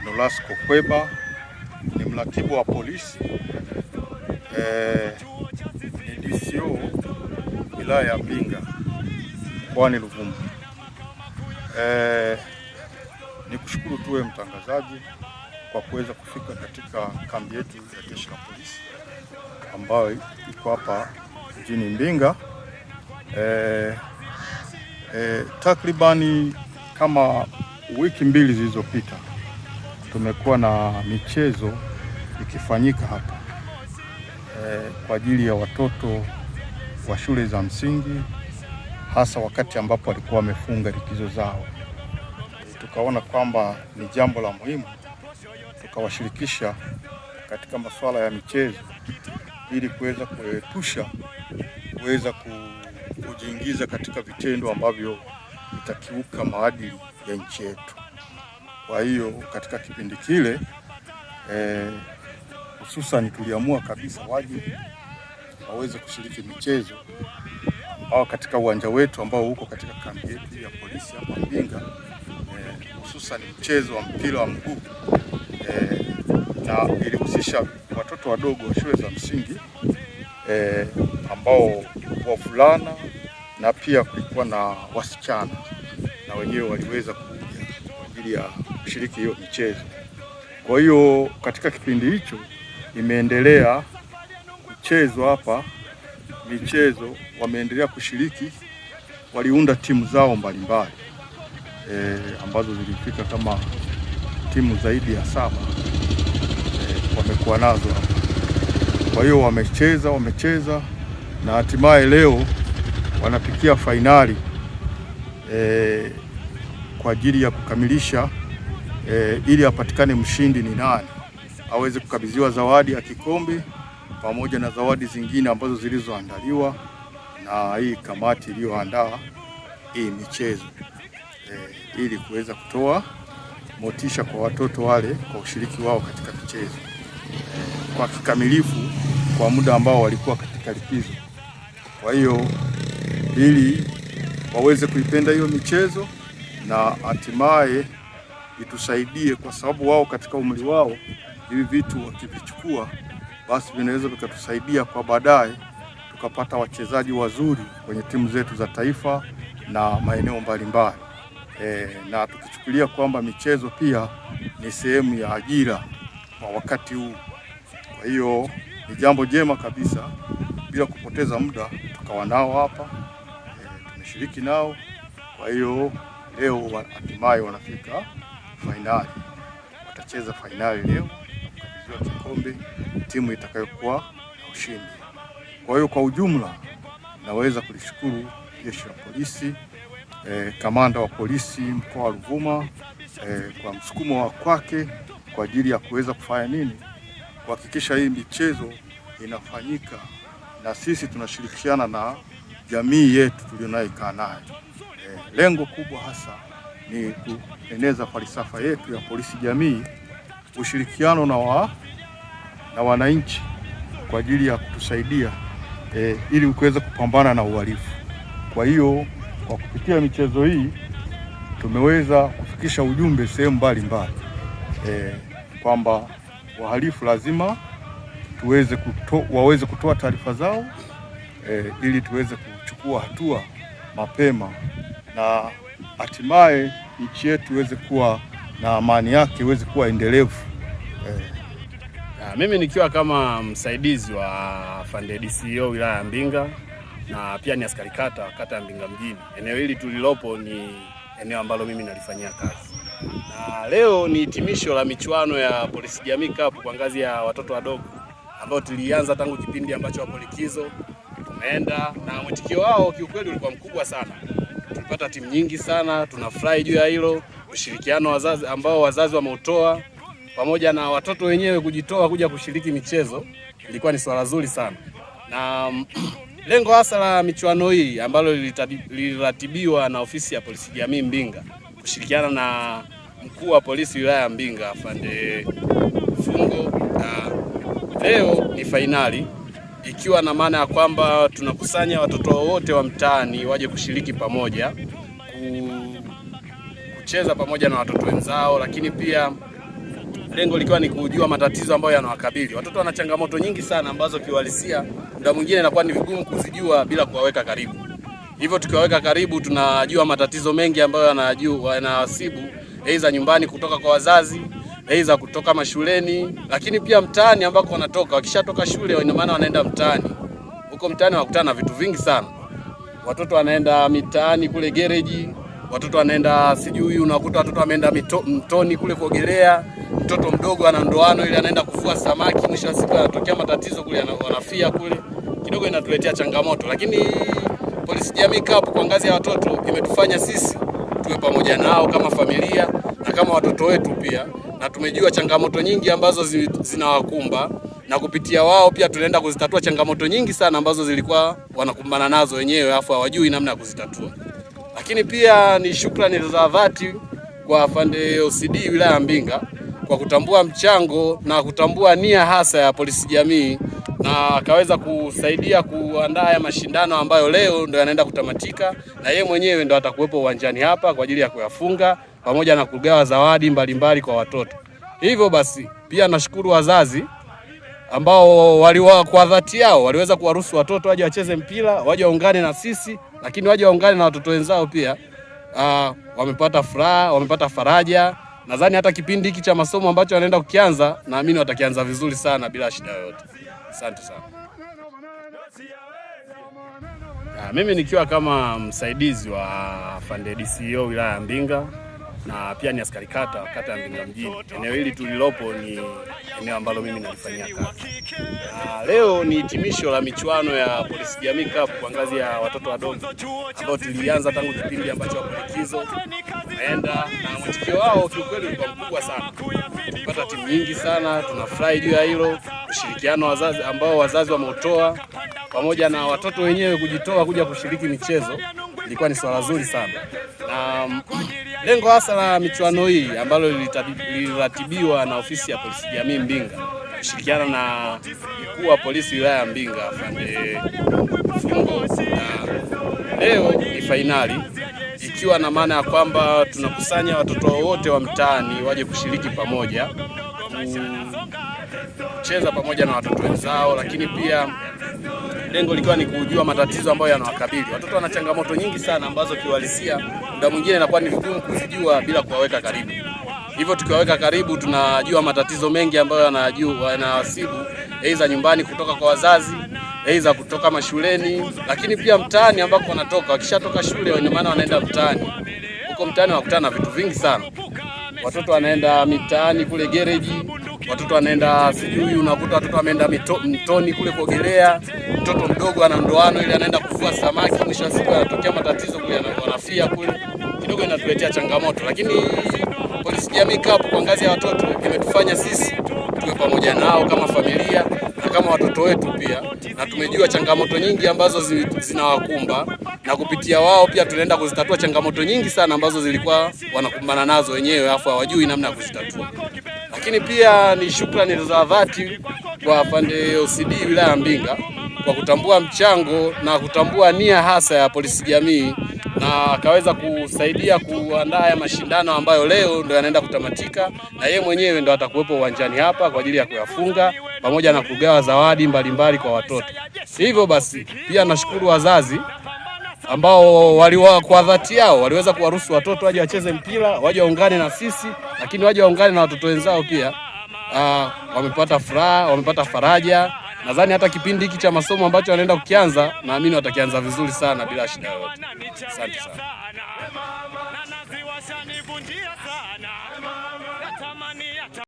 Nolasco Kweba ni mratibu wa polisi ni DCO wilaya ya Mbinga mkoani Ruvuma. Ni kushukuru tuwe mtangazaji kwa kuweza kufika katika kambi yetu ya jeshi la polisi ambayo iko hapa mjini Mbinga. Takribani kama wiki mbili zilizopita tumekuwa na michezo ikifanyika hapa kwa ajili ya watoto wa shule za msingi, hasa wakati ambapo walikuwa wamefunga likizo zao. Tukaona kwamba ni jambo la muhimu tukawashirikisha katika masuala ya michezo ili kuweza kuepusha kuweza kujiingiza katika vitendo ambavyo vitakiuka maadili ya nchi yetu. Kwa hiyo katika kipindi kile hususan tuliamua kabisa waje waweze kushiriki michezo ambao katika uwanja wetu ambao uko katika kambi yetu ya polisi hapa Mbinga, hususan mchezo wa mpira wa mguu na ilihusisha watoto wadogo wa shule za msingi ambao wavulana na pia kulikuwa na wasichana na wenyewe waliweza kuja kwa ajili ya kushiriki hiyo michezo. Kwa hiyo katika kipindi hicho imeendelea kuchezwa hapa michezo, wameendelea kushiriki, waliunda timu zao mbalimbali ambazo zilifika kama timu zaidi ya 7 wamekuwa nazo hapa. Kwa hiyo wamecheza na hatimaye leo wanapikia fainali kwa ajili ya kukamilisha ili apatikane mshindi ni nani, aweze kukabidhiwa zawadi ya kikombe pamoja na zawadi zingine ambazo zilizoandaliwa na hii kamati iliyoandaa hii michezo ili kuweza kutoa motisha kwa watoto wale kwa ushiriki wao katika michezo kwa kikamilifu kwa muda ambao walikuwa katika likizo. Kwa hiyo ili waweze kuipenda hiyo michezo na hatimaye itusaidie, kwa sababu wao katika umri wao hivi vitu wakivichukua basi vinaweza vikatusaidia kwa baadaye tukapata wachezaji wazuri kwenye timu zetu za taifa na maeneo mbalimbali. Na tukichukulia kwamba michezo pia ni sehemu ya ajira kwa wakati huu. Kwa hiyo ni jambo jema kabisa, bila kupoteza muda tukawa nao hapa, tumeshiriki nao. Kwa hiyo leo hatimaye wanafika fainali, watacheza fainali leo kukabidhiwa kikombe timu itakayokuwa na ushindi. Kwa hiyo kwa ujumla naweza kulishukuru jeshi la polisi, kamanda wa polisi mkoa wa Ruvuma kwa msukumo wa kwake kwa ajili ya kuweza kufanya nini, kuhakikisha hii michezo inafanyika na sisi tunashirikiana na jamii yetu tulionayokaa nayo. Lengo kubwa hasa ni kueneza falsafa yetu ya polisi jamii, ushirikiano na wananchi kwa ajili ya kutusaidia ili kuweza kupambana na uhalifu. Kwa hiyo kwa kupitia michezo hii tumeweza kufikisha ujumbe sehemu mbalimbali kwamba wahalifu lazima waweze kutoa taarifa zao ili tuweze kuchukua hatua mapema na hatimaye nchi yetu iweze kuwa na amani yake, iweze kuwa endelevu. Mimi nikiwa kama msaidizi wa afande DCO wilaya ya Mbinga na pia ni askari kata ya Mbinga mjini. Eneo hili tulilopo ni eneo ambalo mimi nalifanyia kazi. Na leo ni hitimisho la michuano ya Polisi Jamii Cup kwa ngazi ya watoto wadogo ambao tulianza tangu kipindi ambacho wapo likizo. Tumeenda na mwitikio wao kiukweli ulikuwa mkubwa sana. Tulipata timu nyingi sana, tunafurahi juu ya hilo. Ushirikiano wazazi wameutoa pamoja na watoto wenyewe kujitoa kuja kushiriki michezo ilikuwa ni swala zuri sana. Na lengo hasa la michuano hii ambalo liliratibiwa na ofisi ya polisi jamii Mbinga kushirikiana na mkuu wa polisi wilaya ya Mbinga afande Fungo, leo ni fainali, ikiwa na maana ya kwamba tunakusanya watoto wote wa mtaani waje kushiriki pamoja kucheza pamoja na watoto wenzao, lakini pia lengo likiwa ni kujua matatizo ambayo yanawakabili watoto. Wana changamoto nyingi sana ambazo kiuhalisia muda mwingine inakuwa ni vigumu kuzijua bila kuwaweka karibu. Hivyo tukiwaweka karibu, tunajua matatizo mengi ambayo yanawasibu aidha nyumbani kutoka kwa wazazi, aidha kutoka mashuleni, lakini pia mtaani ambako wanatoka. Wakishatoka shule, ina maana wanaenda mtaani. Huko mtaani wakutana na vitu vingi sana. Watoto wanaenda mitaani kule gereji, watoto wanaenda sijui, unakuta watoto wameenda mtoni kule kuogelea. Mtoto mdogo ana ndoano ile, anaenda kuvua samaki, mwisho wa siku anatokea matatizo kule, wanafia kule. Kidogo inatuletea changamoto, lakini Polisi Jamii Cup kwa ngazi ya watoto imetufanya sisi tuwe pamoja nao kama familia na kama watoto wetu pia, na tumejua changamoto nyingi ambazo zinawakumba, na kupitia wao pia tunaenda kuzitatua changamoto nyingi sana ambazo zilikuwa wanakumbana nazo wenyewe afu hawajui namna ya kuzitatua. Lakini pia ni shukrani za dhati kwa afande OCD wilaya ya Mbinga kwa kutambua mchango na kutambua nia hasa ya polisi jamii, na akaweza kusaidia kuandaa ya mashindano ambayo leo ndo yanaenda kutamatika, na yeye mwenyewe ndo atakuwepo uwanjani hapa kwa ajili ya kuyafunga pamoja na kugawa zawadi mbalimbali kwa watoto. Hivyo basi pia nashukuru wazazi ambao kwa dhati yao waliweza kuwaruhusu watoto waje wacheze mpira, waje waungane na sisi, lakini waje waungane na watoto wenzao pia. Wamepata furaha, wamepata faraja. Nadhani hata kipindi hiki cha masomo ambacho wanaenda kukianza, naamini watakianza vizuri sana bila shida yoyote. Asante sana. Mimi nikiwa kama msaidizi wa afande DCO wilaya ya Mbinga na pia ni askari kata ya Mbinga mjini. Eneo hili tulilopo ni eneo ambalo mimi nalifanyia kazi. Leo ni hitimisho la michuano ya Polisi Jamii Cup kwa ngazi ya watoto wadogo ambao tulianza tangu kipindi ambacho wapo likizo. Naenda na mwitikio wao kiukweli ulikuwa mkubwa sana. Tupata timu nyingi sana, tunafurahi juu ya hilo. Ushirikiano wazazi wameutoa pamoja na watoto wenyewe kujitoa kuja kushiriki michezo ilikuwa ni swala zuri sana. Na lengo hasa la michuano hii ambalo liliratibiwa na ofisi ya Polisi Jamii Mbinga kushirikiana na mkuu wa polisi wilaya ya Mbinga afande Fungo, leo ni fainali, ikiwa na maana ya kwamba tunakusanya watoto wote wa mtaani waje kushiriki pamoja, kucheza pamoja na watoto wenzao, lakini pia lengo likiwa ni kujua matatizo ambayo yanawakabili watoto. Wana changamoto nyingi sana ambazo kiuhalisia muda mwingine inakuwa ni vigumu kuzijua bila kuwaweka karibu. Hivyo tukiwaweka karibu, tunajua matatizo mengi ambayo yanawasibu aidha nyumbani kutoka kwa wazazi, aidha kutoka mashuleni, lakini pia mtaani ambako wanatoka. Wakishatoka shule, ina maana wanaenda mtaani. Huko mtaani wakutana na vitu vingi sana. Watoto wanaenda mitaani kule gereji, watoto wanaenda sijui, unakuta watoto wameenda mtoni kule kuogelea. Mtoto mdogo ana ndoano ile, anaenda kuvua samaki, mwisho wa siku anatokea matatizo kule, wanafia kule. Kidogo inatuletea changamoto, lakini Polisi Jamii Cup kwa ngazi ya watoto imetufanya sisi tuwe pamoja nao kama familia na kama watoto wetu pia, na tumejua changamoto nyingi ambazo zinawakumba, na kupitia wao pia tunaenda kuzitatua changamoto nyingi sana ambazo zilikuwa wanakumbana nazo wenyewe afu hawajui namna ya kuzitatua. Lakini pia ni shukrani za dhati kwa afande OCD wilaya ya Mbinga kwa kutambua mchango na kutambua nia hasa ya polisi jamii, na akaweza kusaidia kuandaa ya mashindano ambayo leo ndo yanaenda kutamatika, na yeye mwenyewe ndo atakuwepo uwanjani hapa kwa ajili ya kuyafunga pamoja na kugawa zawadi mbalimbali kwa watoto. Hivyo basi pia nashukuru wazazi ambao kwa dhati yao waliweza kuwaruhusu watoto waje wacheze mpira, waje waungane na sisi, lakini waje waungane na watoto wenzao pia. Wamepata furaha, wamepata faraja. Nadhani hata kipindi hiki cha masomo ambacho wanaenda kukianza, naamini watakianza vizuri sana bila shida yoyote. Asante sana.